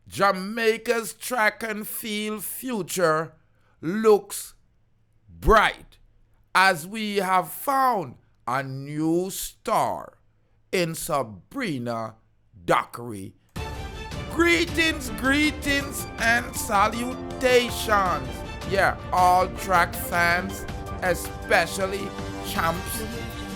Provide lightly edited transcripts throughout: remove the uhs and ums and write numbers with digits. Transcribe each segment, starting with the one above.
Jamaica's track and field future looks bright as we have found a new star in Sabrina Dockery. Greetings, greetings, and salutations. Yeah, all track fans, especially champs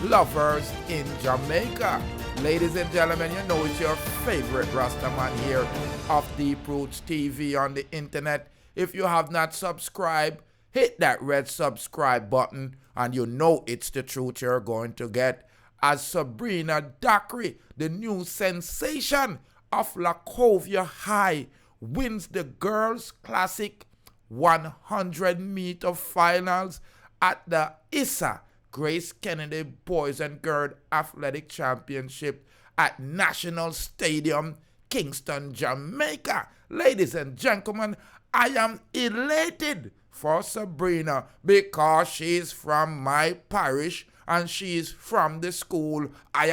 lovers in Jamaica. Ladies and gentlemen, you know it's your favorite Rastaman here of Deep Roots TV on the internet. If you have not subscribed, hit that red subscribe button and you know it's the truth you're going to get. As Sabrina Dockery, the new sensation of Lacovia High, wins the Girls Classic 100-meter finals at the ISSA GraceKennedy Boys and Girls Athletic Championship at National Stadium, Kingston, Jamaica. Ladies and gentlemen, I am elated for Sabrina because she's from my parish and she's from the school I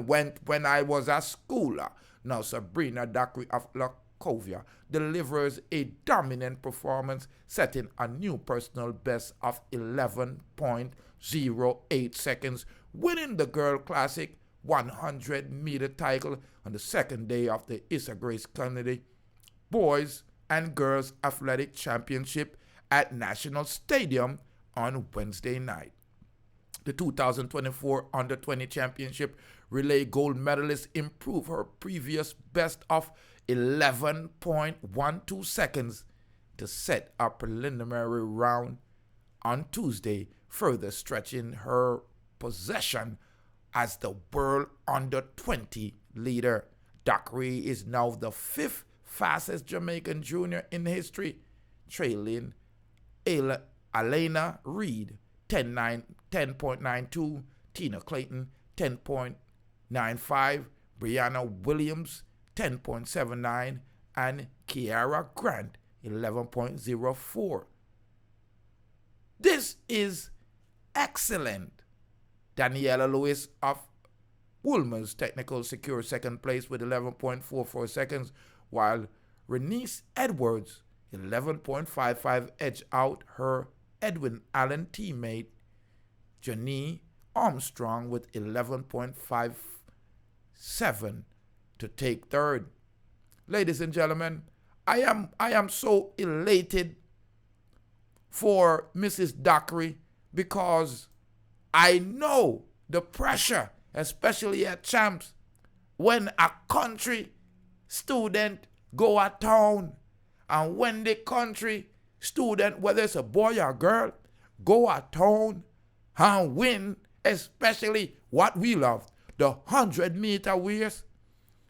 went when I was a schooler. Now Sabrina Dockery of Lacovia delivers a dominant performance, setting a new personal best of 11.08 seconds, winning the Girl Classic 100-meter title on the second day of the ISSA GraceKennedy Boys and Girls Athletic Championship at National Stadium on Wednesday night. The 2024 Under-20 Championship relay gold medalist improved her previous best of 11.12 seconds to set a preliminary round on Tuesday, further stretching her position as the world under-20 leader. Dockery is now the fifth fastest Jamaican junior in history, trailing Alana Reid 10.92, Tina Clayton 10.95, Briana Williams 10.79, and Kiara Grant 11.04. This is excellent. Doniellia Lewis of Woolmer's Technical secure second place with 11.44 seconds, while Renecia Edwards 11.55 edged out her Edwin Allen teammate Jounee Armstrong with 11.57 to take third. Ladies and gentlemen, I am so elated for Mrs. Dockery because I know the pressure, especially at champs, when a country student go a town, and when the country student, whether it's a boy or girl, go a town and win, especially what we love, the 100-meter race.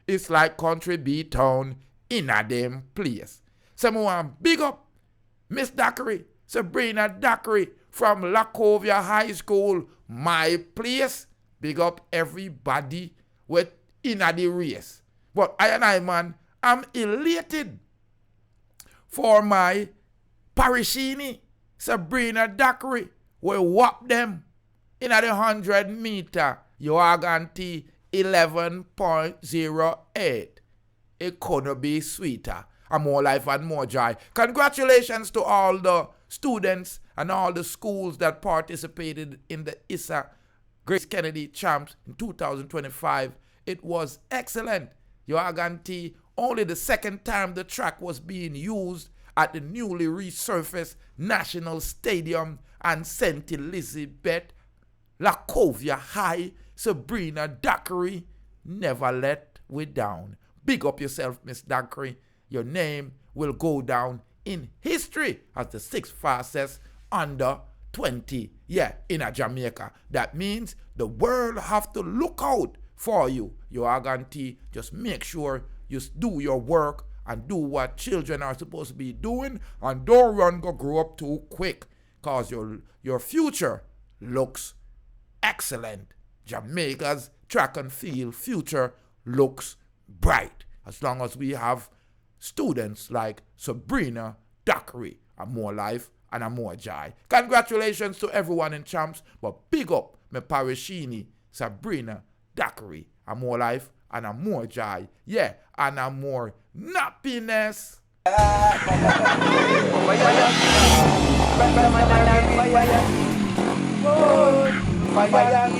It's like country beat town in a damn place. Someone big up Miss Dockery, Sabrina Dockery from Lacovia High School, my place. Big up everybody with in the race. But man, I'm elated for my parishini, Sabrina Dockery. We whop them in the 100-meter. You are guaranteed 11.08. It couldn't be sweeter. And more life and more joy. Congratulations to all the students and all the schools that participated in the ISSA GraceKennedy Champs in 2025. It was excellent. You are guaranteed only the second time the track was being used at the newly resurfaced National Stadium and St. Elizabeth, Lacovia High. Sabrina Dockery never let we down. Big up yourself, Miss Dockery. Your name will go down in history as the sixth fastest under 20. Yeah, in a Jamaica. That means the world have to look out for you. You are guaranteed. Just make sure you do your work and do what children are supposed to be doing, and don't run go grow up too quick, cause your future looks excellent. Jamaica's track and field future looks bright as long as we have students like Sabrina Dockery. A more life and a more joy. Congratulations to everyone in champs, but big up my parishini Sabrina Dockery. A more life and a more joy. Yeah, and a more Nappiness. Fire,